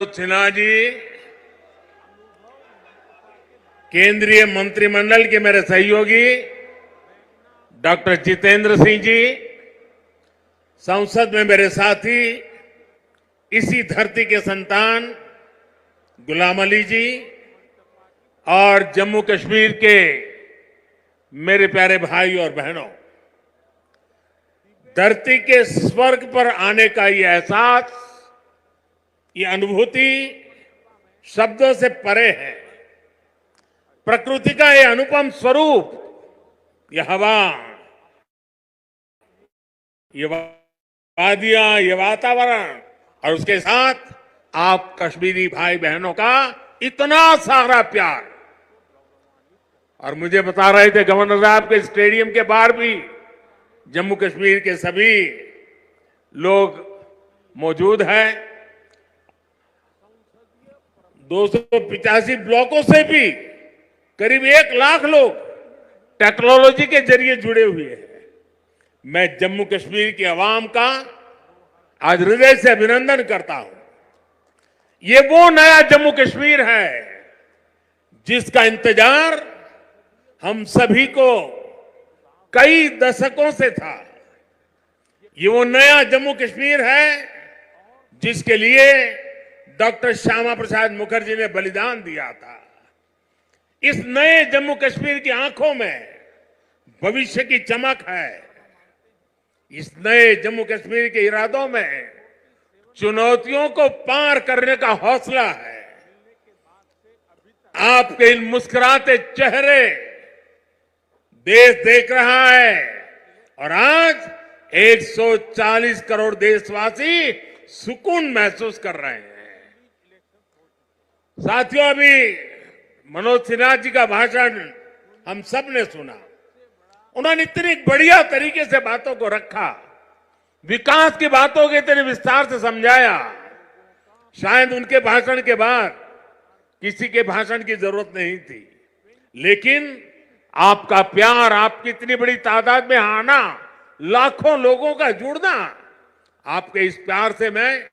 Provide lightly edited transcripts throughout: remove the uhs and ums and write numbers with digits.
सिन्हा जी, केंद्रीय मंत्रिमंडल के मेरे सहयोगी डॉक्टर जितेंद्र सिंह जी, संसद में मेरे साथी, इसी धरती के संतान गुलाम अली जी और जम्मू कश्मीर के मेरे प्यारे भाई और बहनों, धरती के स्वर्ग पर आने का ये एहसास, ये अनुभूति शब्दों से परे है। प्रकृति का ये अनुपम स्वरूप, ये हवा, ये वादियां, ये वातावरण और उसके साथ आप कश्मीरी भाई बहनों का इतना सारा प्यार। और मुझे बता रहे थे गवर्नर साहब के स्टेडियम के बाहर भी जम्मू कश्मीर के सभी लोग मौजूद हैं। 285 ब्लॉकों से भी करीब 1 लाख लोग टेक्नोलॉजी के जरिए जुड़े हुए हैं। मैं जम्मू कश्मीर की आवाम का आज हृदय से अभिनंदन करता हूं। ये वो नया जम्मू कश्मीर है जिसका इंतजार हम सभी को कई दशकों से था। ये वो नया जम्मू कश्मीर है जिसके लिए डॉक्टर श्यामा प्रसाद मुखर्जी ने बलिदान दिया था। इस नए जम्मू कश्मीर की आंखों में भविष्य की चमक है। इस नए जम्मू कश्मीर के इरादों में चुनौतियों को पार करने का हौसला है। आपके इन मुस्कुराते चेहरे देश देख रहा है और आज 140 करोड़ देशवासी सुकून महसूस कर रहे हैं। साथियों, अभी मनोज सिन्हा जी का भाषण हम सब ने सुना। उन्होंने इतनी बढ़िया तरीके से बातों को रखा, विकास की बातों को इतने विस्तार से समझाया। शायद उनके भाषण के बाद किसी के भाषण की जरूरत नहीं थी, लेकिन आपका प्यार, आपकी इतनी बड़ी तादाद में आना, लाखों लोगों का जुड़ना, आपके इस प्यार से मैं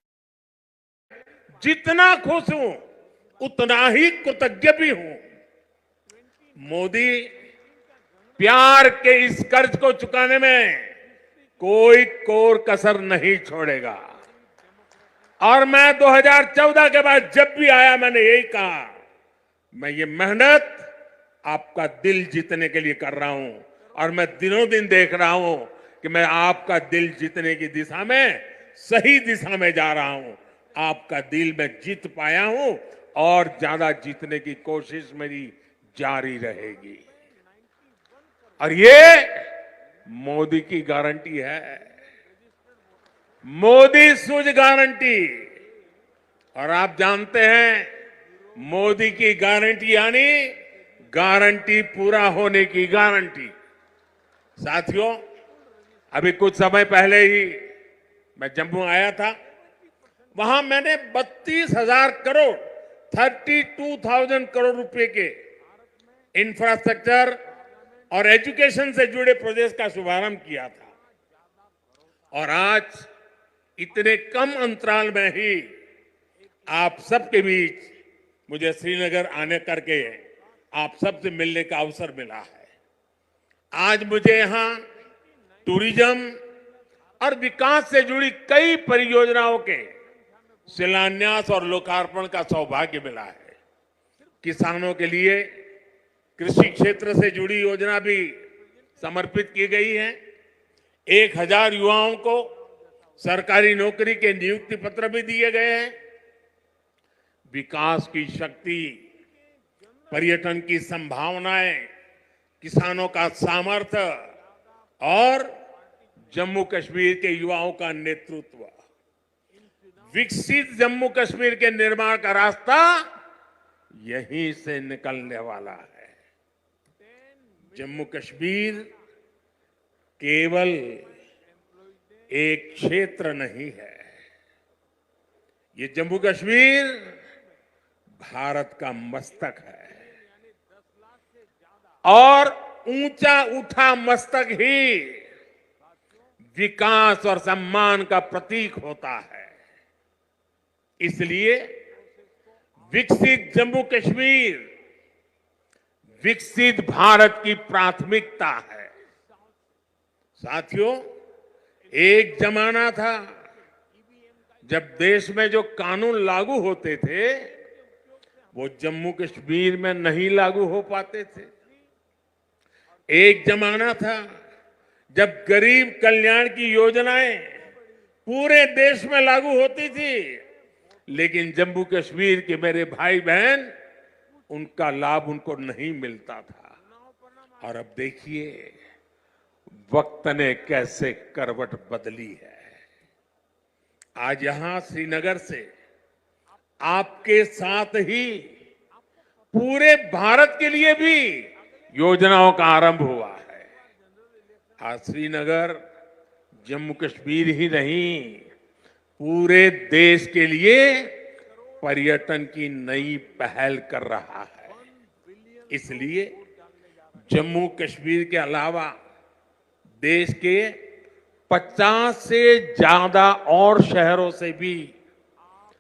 जितना खुश हूं उतना ही कृतज्ञ भी हूं। मोदी प्यार के इस कर्ज को चुकाने में कोई कोर कसर नहीं छोड़ेगा। और मैं 2014 के बाद जब भी आया मैंने यही कहा, मैं ये मेहनत आपका दिल जीतने के लिए कर रहा हूं और मैं दिनों दिन देख रहा हूं कि मैं आपका दिल जीतने की दिशा में सही दिशा में जा रहा हूं। आपका दिल मैं जीत पाया हूं और ज्यादा जीतने की कोशिश मेरी जारी रहेगी। और ये मोदी की गारंटी है, मोदी सूझ गारंटी। और आप जानते हैं मोदी की गारंटी यानी गारंटी पूरा होने की गारंटी। साथियों, अभी कुछ समय पहले ही मैं जम्मू आया था। वहां मैंने 32,000 करोड़ 32,000 करोड़ रुपए के इंफ्रास्ट्रक्चर और एजुकेशन से जुड़े प्रोजेक्ट का शुभारंभ किया था। और आज इतने कम अंतराल में ही आप सबके बीच मुझे श्रीनगर आने करके आप सबसे मिलने का अवसर मिला है। आज मुझे यहां टूरिज्म और विकास से जुड़ी कई परियोजनाओं के शिलान्यास और लोकार्पण का सौभाग्य मिला है। किसानों के लिए कृषि क्षेत्र से जुड़ी योजना भी समर्पित की गई है। 1000 युवाओं को सरकारी नौकरी के नियुक्ति पत्र भी दिए गए हैं। विकास की शक्ति, पर्यटन की संभावनाएं, किसानों का सामर्थ्य और जम्मू कश्मीर के युवाओं का नेतृत्व, विकसित जम्मू कश्मीर के निर्माण का रास्ता यहीं से निकलने वाला है। जम्मू कश्मीर केवल एक क्षेत्र नहीं है, ये जम्मू कश्मीर भारत का मस्तक है। और ऊंचा उठा मस्तक ही विकास और सम्मान का प्रतीक होता है। इसलिए विकसित जम्मू कश्मीर विकसित भारत की प्राथमिकता है। साथियों, एक जमाना था जब देश में जो कानून लागू होते थे वो जम्मू कश्मीर में नहीं लागू हो पाते थे। एक जमाना था जब गरीब कल्याण की योजनाएं पूरे देश में लागू होती थी, लेकिन जम्मू कश्मीर के मेरे भाई बहन उनका लाभ उनको नहीं मिलता था। और अब देखिए वक्त ने कैसे करवट बदली है। आज यहां श्रीनगर से आपके साथ ही पूरे भारत के लिए भी योजनाओं का आरंभ हुआ है। आज श्रीनगर जम्मू कश्मीर ही नहीं, पूरे देश के लिए पर्यटन की नई पहल कर रहा है। इसलिए जम्मू कश्मीर के अलावा देश के 50 से ज्यादा और शहरों से भी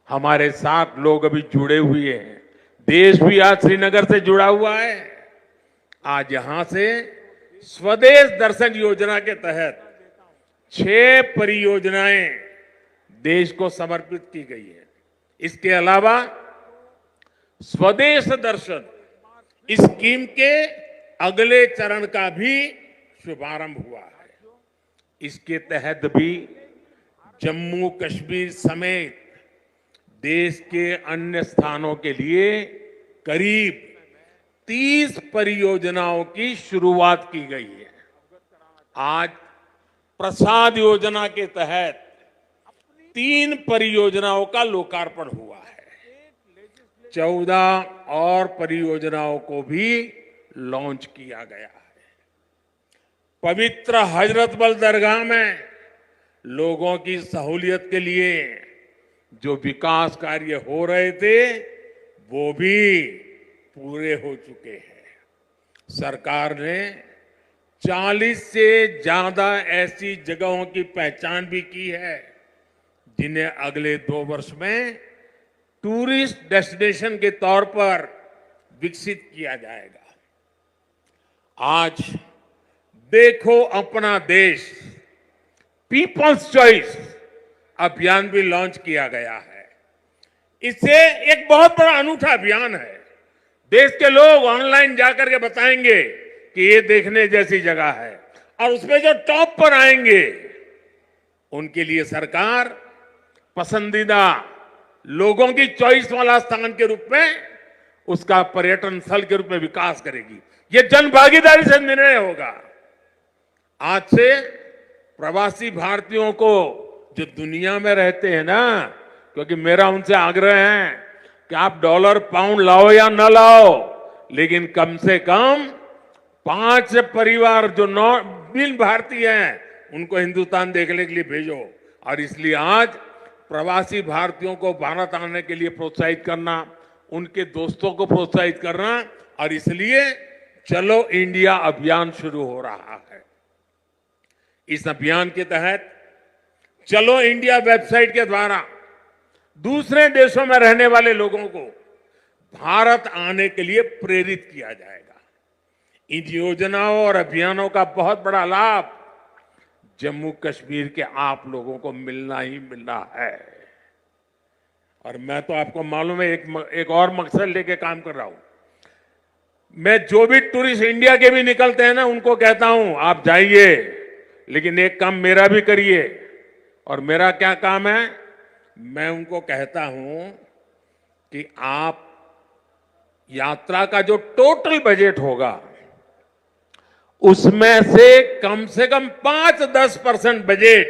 हमारे साथ लोग अभी जुड़े हुए हैं। देश भी आज श्रीनगर से जुड़ा हुआ है। आज यहां से स्वदेश दर्शन योजना के तहत 6 परियोजनाएं देश को समर्पित की गई है। इसके अलावा स्वदेश दर्शन स्कीम के अगले चरण का भी शुभारंभ हुआ है। इसके तहत भी जम्मू कश्मीर समेत देश के अन्य स्थानों के लिए करीब 30 परियोजनाओं की शुरुआत की गई है। आज प्रसाद योजना के तहत 3 परियोजनाओं का लोकार्पण हुआ है। 14 और परियोजनाओं को भी लॉन्च किया गया है। पवित्र हजरत बल दरगाह में लोगों की सहूलियत के लिए जो विकास कार्य हो रहे थे वो भी पूरे हो चुके हैं। सरकार ने 40 से ज्यादा ऐसी जगहों की पहचान भी की है जिन्हें अगले 2 वर्ष में टूरिस्ट डेस्टिनेशन के तौर पर विकसित किया जाएगा। आज देखो अपना देश पीपल्स चॉइस अभियान भी लॉन्च किया गया है। इससे एक बहुत बड़ा अनूठा अभियान है। देश के लोग ऑनलाइन जाकर के बताएंगे कि ये देखने जैसी जगह है, और उसमें जो टॉप पर आएंगे उनके लिए सरकार पसंदीदा लोगों की चॉइस वाला स्थान के रूप में उसका पर्यटन स्थल के रूप में विकास करेगी। ये जन भागीदारी से निर्णय होगा। आज से प्रवासी भारतीयों को जो दुनिया में रहते हैं ना, क्योंकि मेरा उनसे आग्रह है कि आप डॉलर पाउंड लाओ या न लाओ, लेकिन कम से कम 5 परिवार जो बिन भारतीय हैं उनको हिंदुस्तान देखने के लिए भेजो। और इसलिए आज प्रवासी भारतीयों को भारत आने के लिए प्रोत्साहित करना, उनके दोस्तों को प्रोत्साहित करना, और इसलिए चलो इंडिया अभियान शुरू हो रहा है। इस अभियान के तहत चलो इंडिया वेबसाइट के द्वारा दूसरे देशों में रहने वाले लोगों को भारत आने के लिए प्रेरित किया जाएगा। इन योजनाओं और अभियानों का बहुत बड़ा लाभ जम्मू कश्मीर के आप लोगों को मिलना ही मिलना है। और मैं तो आपको मालूम है एक और मकसद लेके काम कर रहा हूं। मैं जो भी टूरिस्ट इंडिया के भी निकलते हैं ना, उनको कहता हूं आप जाइए, लेकिन एक काम मेरा भी करिए। और मेरा क्या काम है? मैं उनको कहता हूं कि आप यात्रा का जो टोटल बजट होगा उसमें से कम 5-10% बजट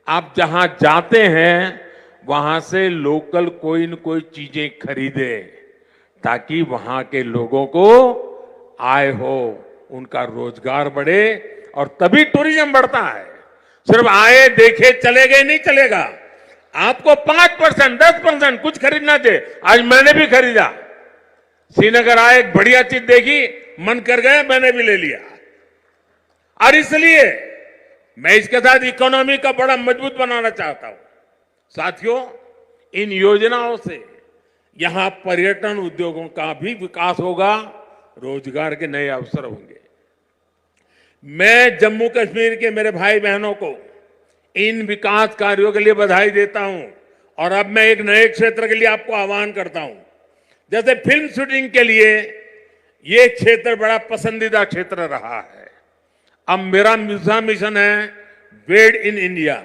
आप जहां जाते हैं वहां से लोकल कोई न कोई चीजें खरीदे, ताकि वहां के लोगों को आय हो, उनका रोजगार बढ़े, और तभी टूरिज्म बढ़ता है। सिर्फ आए देखे चले गए नहीं चलेगा। आपको 5%, 10% कुछ खरीदना चाहिए। आज मैंने भी खरीदा। श्रीनगर आए, एक बढ़िया चीज देखी, मन कर गया, मैंने भी ले लिया। और इसलिए मैं इसके साथ इकोनॉमी का बड़ा मजबूत बनाना चाहता हूं। साथियों, इन योजनाओं से यहां पर्यटन उद्योगों का भी विकास होगा, रोजगार के नए अवसर होंगे। मैं जम्मू कश्मीर के मेरे भाई बहनों को इन विकास कार्यों के लिए बधाई देता हूं और अब मैं एक नए क्षेत्र के लिए आपको आह्वान करता हूं। जैसे फिल्म शूटिंग के लिए ये क्षेत्र बड़ा पसंदीदा क्षेत्र रहा है। अब मेरा दूसरा मिशन है मेड इन इंडिया।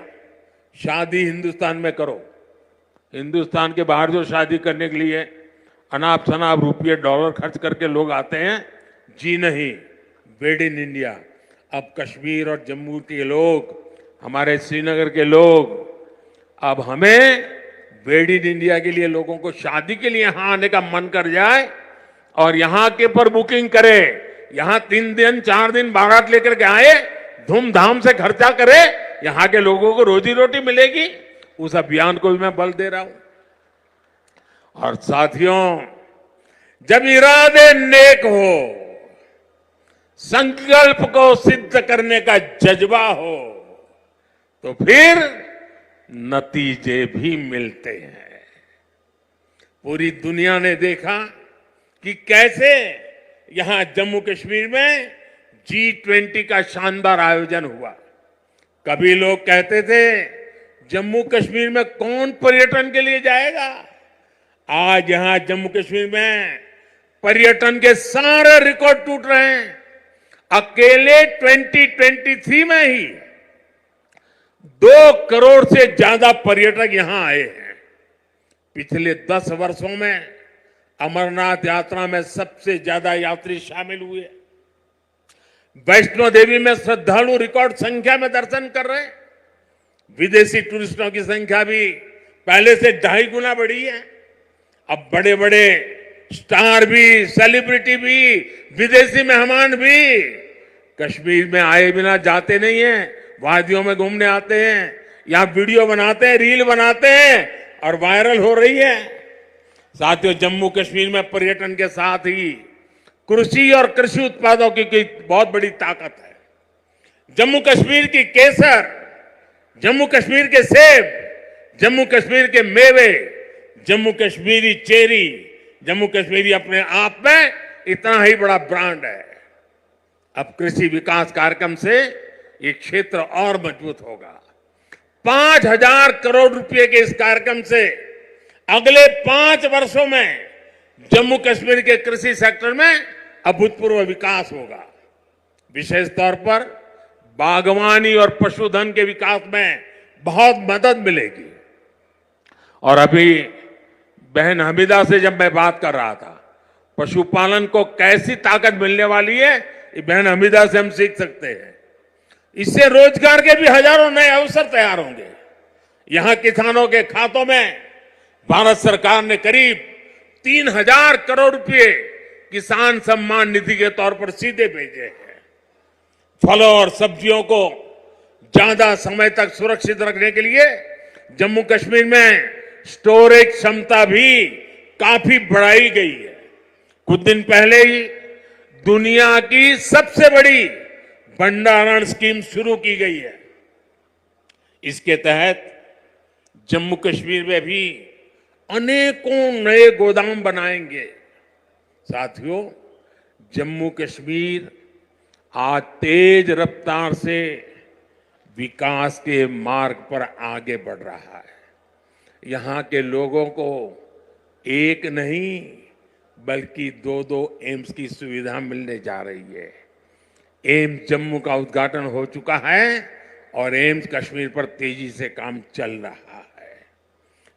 शादी हिंदुस्तान में करो। हिंदुस्तान के बाहर जो शादी करने के लिए अनाप शनाप रुपये डॉलर खर्च करके लोग आते हैं, जी नहीं, मेड इन इंडिया। अब कश्मीर और जम्मू के लोग, हमारे श्रीनगर के लोग, अब हमें मेड इन इंडिया के लिए लोगों को शादी के लिए यहां आने का मन कर जाए और यहां के पर बुकिंग करे, यहां 3 दिन 4 दिन बारात लेकर के आए, धूमधाम से खर्चा करे, यहां के लोगों को रोजी रोटी मिलेगी। उस अभियान को भी मैं बल दे रहा हूं। और साथियों, जब इरादे नेक हो, संकल्प को सिद्ध करने का जज्बा हो, तो फिर नतीजे भी मिलते हैं। पूरी दुनिया ने देखा कि कैसे यहां जम्मू कश्मीर में G20 का शानदार आयोजन हुआ। कभी लोग कहते थे जम्मू कश्मीर में कौन पर्यटन के लिए जाएगा। आज यहां जम्मू कश्मीर में पर्यटन के सारे रिकॉर्ड टूट रहे हैं। अकेले 2023 में ही 2 करोड़ से ज्यादा पर्यटक यहां आए हैं। पिछले 10 वर्षों में अमरनाथ यात्रा में सबसे ज्यादा यात्री शामिल हुए। वैष्णो देवी में श्रद्धालु रिकॉर्ड संख्या में दर्शन कर रहे हैं। विदेशी टूरिस्टों की संख्या भी पहले से 2.5 गुना बढ़ी है। अब बड़े बड़े स्टार भी, सेलिब्रिटी भी, विदेशी मेहमान भी कश्मीर में आए बिना जाते नहीं हैं। वादियों में घूमने आते हैं, यहां वीडियो बनाते हैं, रील बनाते हैं और वायरल हो रही है। साथियों, जम्मू कश्मीर में पर्यटन के साथ ही कृषि और कृषि उत्पादों की बहुत बड़ी ताकत है। जम्मू कश्मीर की केसर, जम्मू कश्मीर के सेब, जम्मू कश्मीर के मेवे, जम्मू कश्मीरी चेरी, जम्मू कश्मीरी अपने आप में इतना ही बड़ा ब्रांड है। अब कृषि विकास कार्यक्रम से ये क्षेत्र और मजबूत होगा। 5,000 करोड़ रुपए के इस कार्यक्रम से अगले 5 वर्षों में जम्मू कश्मीर के कृषि सेक्टर में अभूतपूर्व विकास होगा। विशेष तौर पर बागवानी और पशुधन के विकास में बहुत मदद मिलेगी। और अभी बहन हमीदा से जब मैं बात कर रहा था, पशुपालन को कैसी ताकत मिलने वाली है, ये बहन हमीदा से हम सीख सकते हैं। इससे रोजगार के भी हजारों नए अवसर तैयार होंगे। यहां किसानों के खातों में भारत सरकार ने करीब 3,000 करोड़ रुपए किसान सम्मान निधि के तौर पर सीधे भेजे हैं। फलों और सब्जियों को ज्यादा समय तक सुरक्षित रखने के लिए जम्मू कश्मीर में स्टोरेज क्षमता भी काफी बढ़ाई गई है। कुछ दिन पहले ही दुनिया की सबसे बड़ी भंडारण स्कीम शुरू की गई है। इसके तहत जम्मू कश्मीर में भी अनेकों नए गोदाम बनाएंगे। साथियों, जम्मू कश्मीर आज तेज रफ्तार से विकास के मार्ग पर आगे बढ़ रहा है। यहां के लोगों को एक नहीं बल्कि 2-2 एम्स की सुविधा मिलने जा रही है। एम्स जम्मू का उद्घाटन हो चुका है और एम्स कश्मीर पर तेजी से काम चल रहा है।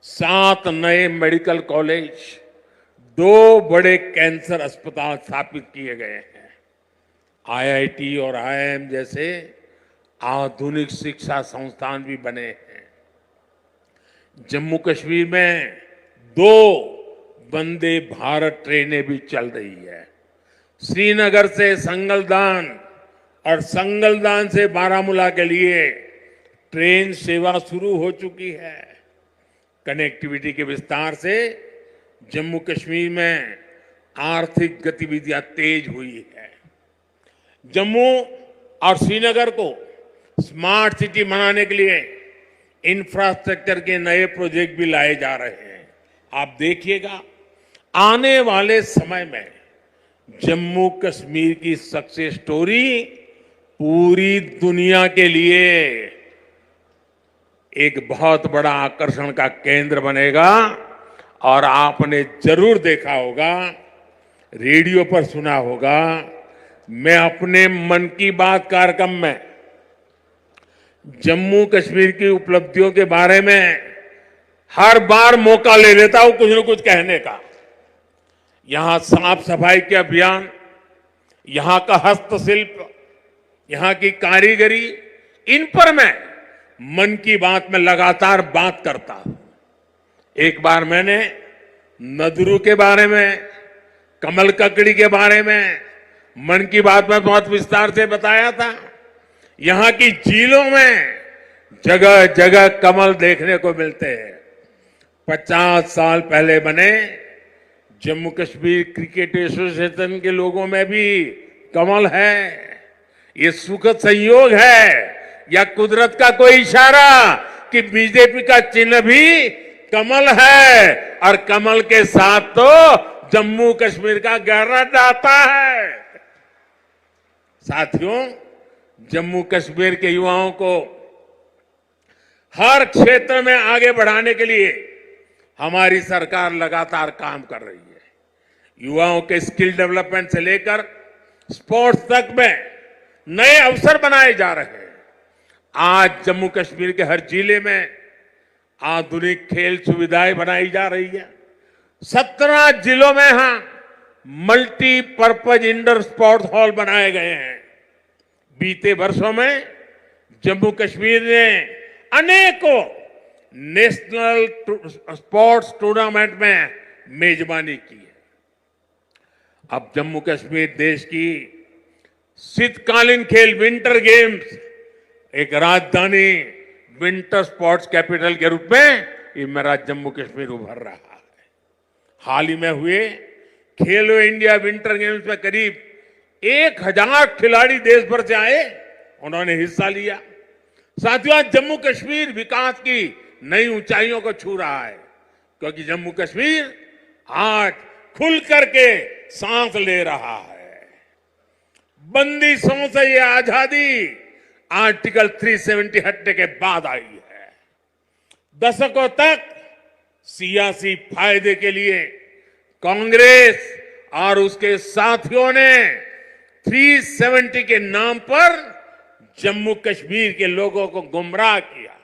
7 नए मेडिकल कॉलेज, 2 बड़े कैंसर अस्पताल स्थापित किए गए हैं। IIT और IIM जैसे आधुनिक शिक्षा संस्थान भी बने हैं। जम्मू कश्मीर में 2 वंदे भारत ट्रेनें भी चल रही है। श्रीनगर से संगलदान और संगलदान से बारामूला के लिए ट्रेन सेवा शुरू हो चुकी है। कनेक्टिविटी के विस्तार से जम्मू कश्मीर में आर्थिक गतिविधियां तेज हुई है। जम्मू और श्रीनगर को स्मार्ट सिटी बनाने के लिए इंफ्रास्ट्रक्चर के नए प्रोजेक्ट भी लाए जा रहे हैं। आप देखिएगा, आने वाले समय में जम्मू कश्मीर की सक्सेस स्टोरी पूरी दुनिया के लिए एक बहुत बड़ा आकर्षण का केंद्र बनेगा। और आपने जरूर देखा होगा, रेडियो पर सुना होगा, मैं अपने मन की बात कार्यक्रम में जम्मू कश्मीर की उपलब्धियों के बारे में हर बार मौका ले लेता हूं कुछ न कुछ कहने का। यहां साफ सफाई के अभियान, यहां का हस्तशिल्प, यहां की कारीगरी, इन पर मैं मन की बात में लगातार बात करता हूं। एक बार मैंने नदरू के बारे में, कमल ककड़ी के बारे में मन की बात में बहुत विस्तार से बताया था। यहां की झीलों में जगह जगह कमल देखने को मिलते हैं। 50 साल पहले बने जम्मू कश्मीर क्रिकेट एसोसिएशन के लोगों में भी कमल है। ये सुखद संयोग है या कुदरत का कोई इशारा कि बीजेपी का चिन्ह भी कमल है और कमल के साथ तो जम्मू कश्मीर का गहरा नाता है। साथियों, जम्मू कश्मीर के युवाओं को हर क्षेत्र में आगे बढ़ाने के लिए हमारी सरकार लगातार काम कर रही है। युवाओं के स्किल डेवलपमेंट से लेकर स्पोर्ट्स तक में नए अवसर बनाए जा रहे हैं। आज जम्मू कश्मीर के हर जिले में आधुनिक खेल सुविधाएं बनाई जा रही है। 17 जिलों में यहां मल्टीपर्पज इंडोर स्पोर्ट्स हॉल बनाए गए हैं। बीते वर्षों में जम्मू कश्मीर ने अनेकों नेशनल स्पोर्ट्स टूर्नामेंट में मेजबानी की है। अब जम्मू कश्मीर देश की शीतकालीन खेल विंटर गेम्स एक राजधानी विंटर स्पोर्ट्स कैपिटल के रूप में ये मेरा जम्मू कश्मीर उभर रहा है। हाल ही में हुए खेलो इंडिया विंटर गेम्स में करीब 1000 खिलाड़ी देश भर से आए, उन्होंने हिस्सा लिया। साथियों, आज जम्मू कश्मीर विकास की नई ऊंचाइयों को छू रहा है, क्योंकि जम्मू कश्मीर आज खुल करके सांस ले रहा है। बंदिशों से ये आजादी आर्टिकल 370 हटने के बाद आई है। दशकों तक सियासी फायदे के लिए कांग्रेस और उसके साथियों ने 370 के नाम पर जम्मू कश्मीर के लोगों को गुमराह किया,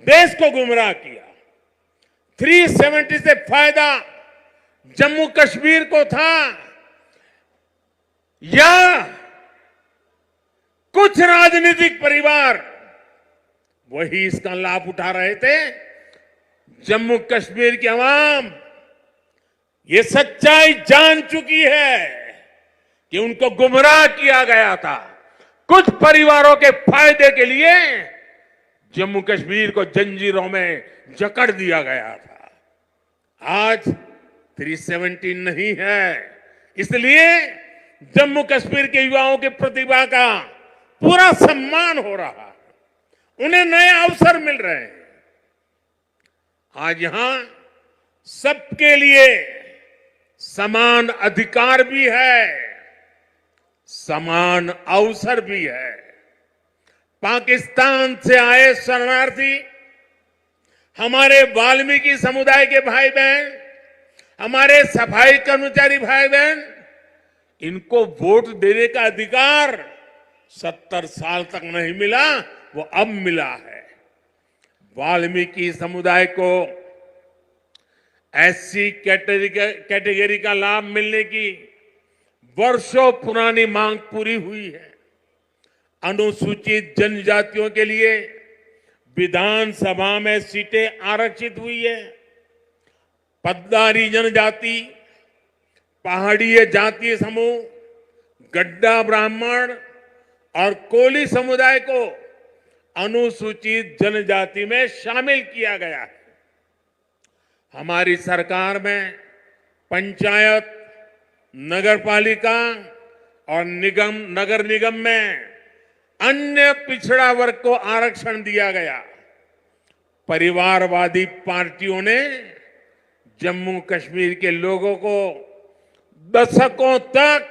देश को गुमराह किया। 370 से फायदा जम्मू कश्मीर को था या कुछ राजनीतिक परिवार वही इसका लाभ उठा रहे थे? जम्मू कश्मीर की आवाम ये सच्चाई जान चुकी है कि उनको गुमराह किया गया था। कुछ परिवारों के फायदे के लिए जम्मू कश्मीर को जंजीरों में जकड़ दिया गया था। आज 370 नहीं है, इसलिए जम्मू कश्मीर के युवाओं की प्रतिभा का पूरा सम्मान हो रहा है, उन्हें नए अवसर मिल रहे हैं। आज यहां सबके लिए समान अधिकार भी है, समान अवसर भी है। पाकिस्तान से आए शरणार्थी, हमारे वाल्मीकि समुदाय के भाई बहन, हमारे सफाई कर्मचारी भाई बहन, इनको वोट देने का अधिकार 70 साल तक नहीं मिला, वो अब मिला है। वाल्मीकि समुदाय को एससी कैटेगरी का लाभ मिलने की वर्षों पुरानी मांग पूरी हुई है। अनुसूचित जनजातियों के लिए विधानसभा में सीटें आरक्षित हुई है। पद्दारी जनजाति, पहाड़ीय जातीय समूह, गड्ढा ब्राह्मण और कोली समुदाय को अनुसूचित जनजाति में शामिल किया गया है। हमारी सरकार में पंचायत, नगरपालिका और नगर निगम में अन्य पिछड़ा वर्ग को आरक्षण दिया गया। परिवारवादी पार्टियों ने जम्मू कश्मीर के लोगों को दशकों तक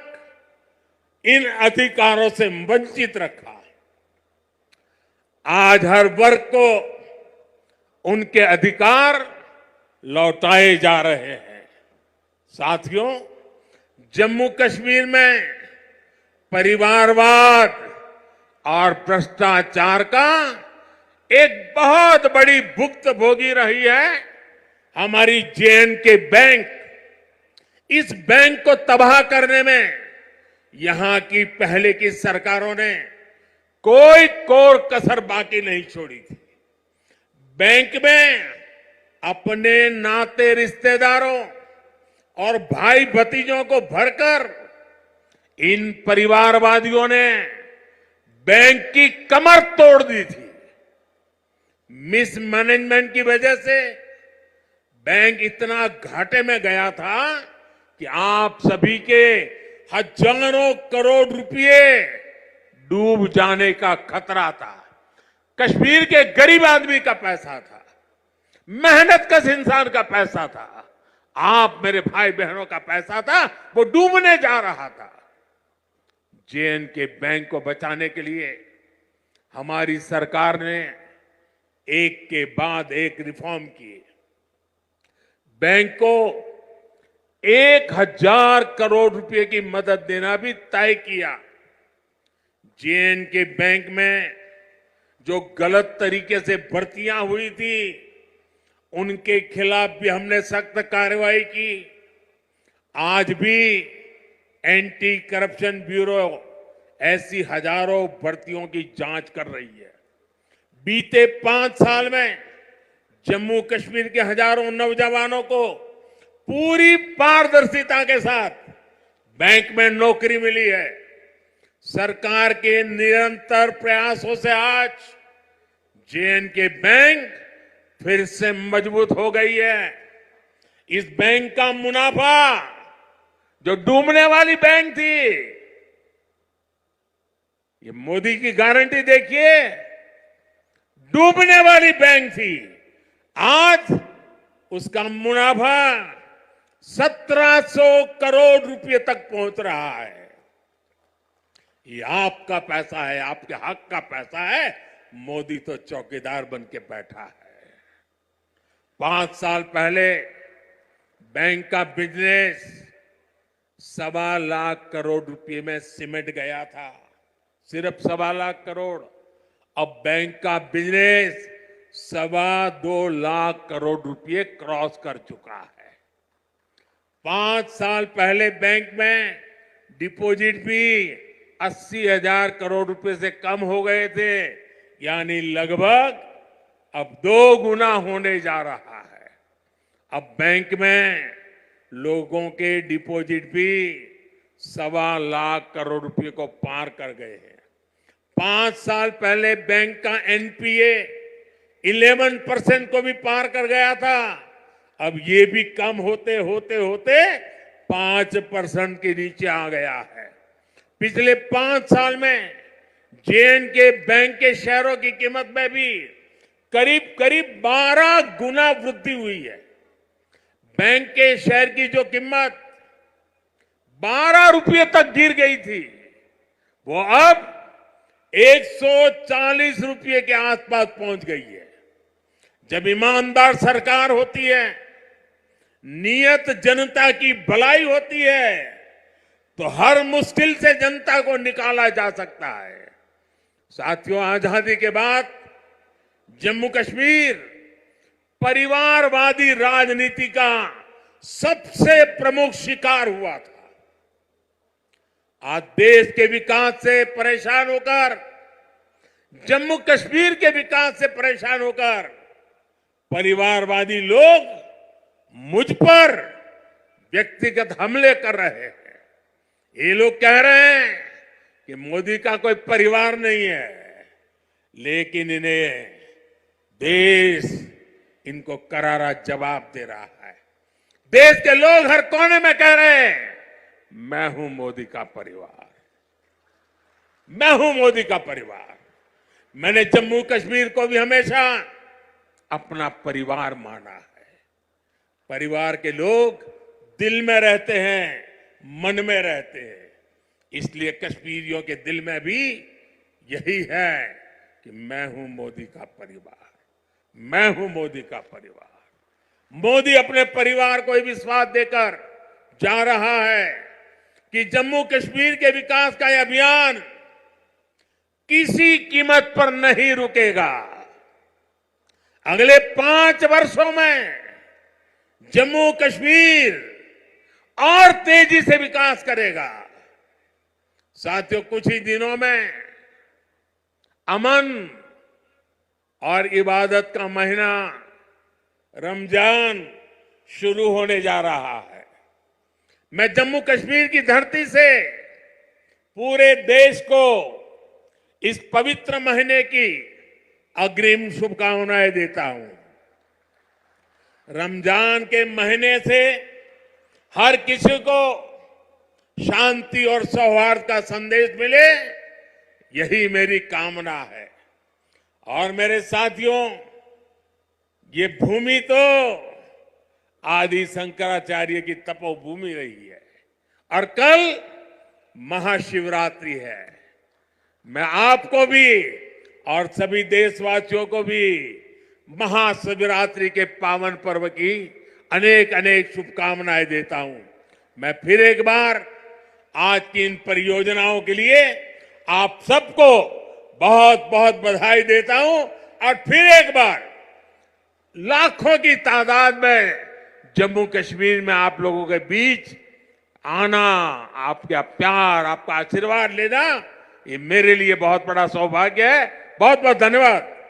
इन अधिकारों से वंचित रखा। आज हर वर्ग को उनके अधिकार लौटाए जा रहे हैं। साथियों, जम्मू कश्मीर में परिवारवाद और भ्रष्टाचार का एक बहुत बड़ी भुक्तभोगी रही है हमारी जे.एंड.के बैंक। इस बैंक को तबाह करने में यहां की पहले की सरकारों ने कोई कोर कसर बाकी नहीं छोड़ी थी। बैंक में अपने नाते रिश्तेदारों और भाई भतीजों को भरकर इन परिवारवादियों ने बैंक की कमर तोड़ दी थी। मिसमैनेजमेंट की वजह से बैंक इतना घाटे में गया था कि आप सभी के हजारों करोड़ रुपए डूब जाने का खतरा था। कश्मीर के गरीब आदमी का पैसा था, मेहनतकश इंसान का पैसा था, आप मेरे भाई बहनों का पैसा था, वो डूबने जा रहा था। जे.एंड.के बैंक को बचाने के लिए हमारी सरकार ने एक के बाद एक रिफॉर्म किए। बैंक को 1000 करोड़ रुपए की मदद देना भी तय किया। जे.एंड.के बैंक में जो गलत तरीके से भर्तियां हुई थी, उनके खिलाफ भी हमने सख्त कार्रवाई की। आज भी एंटी करप्शन ब्यूरो ऐसी हजारों भर्तियों की जांच कर रही है। बीते 5 साल में जम्मू कश्मीर के हजारों नौजवानों को पूरी पारदर्शिता के साथ बैंक में नौकरी मिली है। सरकार के निरंतर प्रयासों से आज जे.एंड.के बैंक फिर से मजबूत हो गई है। इस बैंक का मुनाफा, जो डूबने वाली बैंक थी, ये मोदी की गारंटी देखिए, डूबने वाली बैंक थी, आज उसका मुनाफा 1700 करोड़ रुपए तक पहुंच रहा है। ये आपका पैसा है, आपके हक का पैसा है। मोदी तो चौकीदार बन के बैठा है। 5 साल पहले बैंक का बिजनेस 1.25 लाख करोड़ रुपए में सिमट गया था, सिर्फ 1.25 लाख करोड़। अब बैंक का बिजनेस 2.25 लाख करोड़ रुपए क्रॉस कर चुका है। 5 साल पहले बैंक में डिपॉजिट भी 80,000 करोड़ रुपए से कम हो गए थे, यानी लगभग अब 2 गुना होने जा रहा है। अब बैंक में लोगों के डिपॉजिट भी 1.25 लाख करोड़ रुपए को पार कर गए हैं। 5 साल पहले बैंक का एनपीए 11% को भी पार कर गया था। अब ये भी कम होते होते होते 5% के नीचे आ गया है। पिछले 5 साल में जे.एंड.के बैंक के शेयरों की कीमत में भी करीब करीब 12 गुना वृद्धि हुई है। बैंक के शेयर की जो कीमत 12 रुपये तक गिर गई थी, वो अब 140 रुपये के आसपास पहुंच गई है। जब ईमानदार सरकार होती है, नियत जनता की भलाई होती है, तो हर मुश्किल से जनता को निकाला जा सकता है। साथियों, आजादी के बाद जम्मू कश्मीर परिवारवादी राजनीति का सबसे प्रमुख शिकार हुआ था। आज देश के विकास से परेशान होकर, जम्मू कश्मीर के विकास से परेशान होकर परिवारवादी लोग मुझ पर व्यक्तिगत हमले कर रहे हैं। ये लोग कह रहे हैं कि मोदी का कोई परिवार नहीं है, लेकिन इन्हें देश इनको करारा जवाब दे रहा है। देश के लोग हर कोने में कह रहे हैं, मैं हूं मोदी का परिवार, मैं हूं मोदी का परिवार। मैंने जम्मू कश्मीर को भी हमेशा अपना परिवार माना है। परिवार के लोग दिल में रहते हैं, मन में रहते हैं। इसलिए कश्मीरियों के दिल में भी यही है कि मैं हूं मोदी का परिवार, मैं हूं मोदी का परिवार। मोदी अपने परिवार को विश्वास देकर जा रहा है कि जम्मू कश्मीर के विकास का यह अभियान किसी कीमत पर नहीं रुकेगा। अगले 5 वर्षों में जम्मू कश्मीर और तेजी से विकास करेगा। साथियों, कुछ ही दिनों में अमन और इबादत का महीना रमजान शुरू होने जा रहा है। मैं जम्मू कश्मीर की धरती से पूरे देश को इस पवित्र महीने की अग्रिम शुभकामनाएं देता हूं। रमजान के महीने से हर किसी को शांति और सौहार्द का संदेश मिले, यही मेरी कामना है। और मेरे साथियों, ये भूमि तो आदि शंकराचार्य की तपोभूमि रही है और कल महाशिवरात्रि है। मैं आपको भी और सभी देशवासियों को भी महाशिवरात्रि के पावन पर्व की अनेक अनेक शुभकामनाएं देता हूं। मैं फिर एक बार आज की इन परियोजनाओं के लिए आप सबको बहुत बहुत बधाई देता हूं और फिर एक बार लाखों की तादाद में जम्मू कश्मीर में आप लोगों के बीच आना, आपका प्यार, आपका आशीर्वाद लेना, ये मेरे लिए बहुत बड़ा सौभाग्य है। बहुत बहुत धन्यवाद।